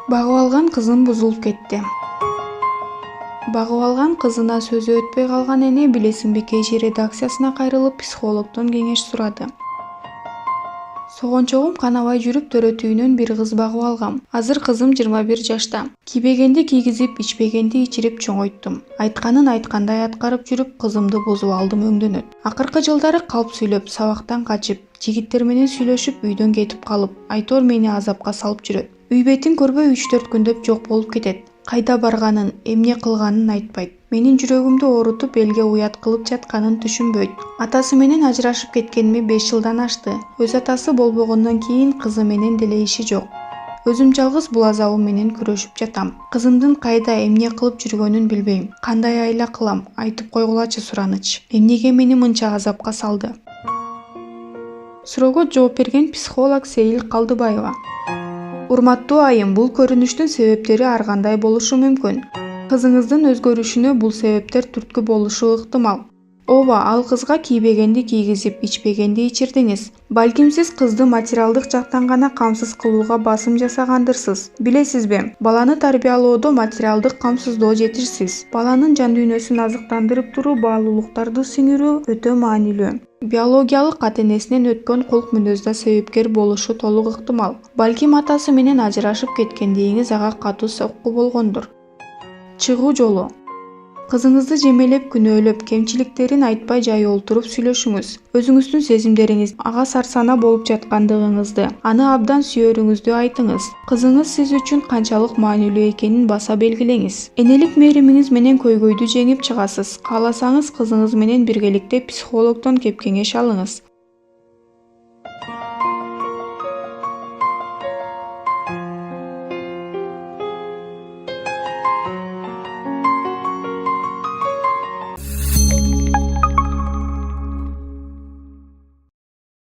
Багып алган кызым бузулуп кетти. Багып алган кызына сөзү өтпөй калган эне билесиңби КЖ редакциясына кайрылып психологдон кеңеш сурады. Согончогум канабай жүрүп төрөтүүнөн бир кыз багып алгам. Азыр кызым 21 жашта. Кийбегенди кийгизип, ичпегенди ичирип чоңойттум. Айтканын айткандай аткарып жүрүп кызымды бузуп алдым өңдөнөт. Акыркы жылдары калп сүйлөп, сабактан качып, жигиттер менен сүйлөшүп үйдөн кетип калып, айтор мени азапка салып жүрөт. Үй бетин көрбөй 3-4 күндөп жок болуп кетет. Кайда барганын, эмне кылганын айтпайт. Менин жүрөгүмдү оорутуп элге уят кылып жатканын түшүнбөйт. Атасы менен ажырашып кеткениме 5 жылдан ашты. Өз атасы болбогондон кийин кызы менен деле иши жок. Өзүм жалгыз бул азабым менен күрөшүп жатам. Кызымдын кайда эмне кылып жүргөнүн билбейм. Кандай айла кылам? Айтып койгулачы сураныч. Эмнеге мени мынча азапка салды? Суроого жооп берген психолог Сейил Калдыбаева. Урматтуу айым, бул көрүнүштүн себептери ар кандай болушу мүмкүн. Кызыңыздын өзгөрүшүнө бул себептер түрткү болушу ыктымал. Ооба, ал кызга кийбегенди кийгизип, ичпегенди ичирдиңиз. Балким сиз кызды материалдык жактан гана камсыз кылууга басым жасагандырсыз. Билесизби, баланы тарбиялоодо материалдык камсыздоо жетишсиз. Баланын жан дүйнөсүн азыктандырып туруу баалуулуктарды сиңирүү өтө маанилүү. Биологиялык ата-энесинен өткөн кулк мүнөздө себепкер болушу толук ыктымал. Балким атасы менен ажырашып кеткендигиңиз ага катуу сокку болгондур. Чыгуу жолу. Кызыңызды жемелеп, күнөөлөп, кемчиликтерин айтпай жай олтуруп сүйлөшүңүз. Өзүңүздүн сезимдериңиз, ага сарсана болуп жаткандыгыңызды, аны абдан сүйөрүңүздү айтыңыз. Кызыңыз сиз үчүн канчалык маанилүү экенин баса белгилеңиз. Энелик мээримиңиз менен көйгөйдү жеңип чыгасыз. Кааласаңыз кызыңыз менен биргеликте психологдон кеп кеңеш алыңыз.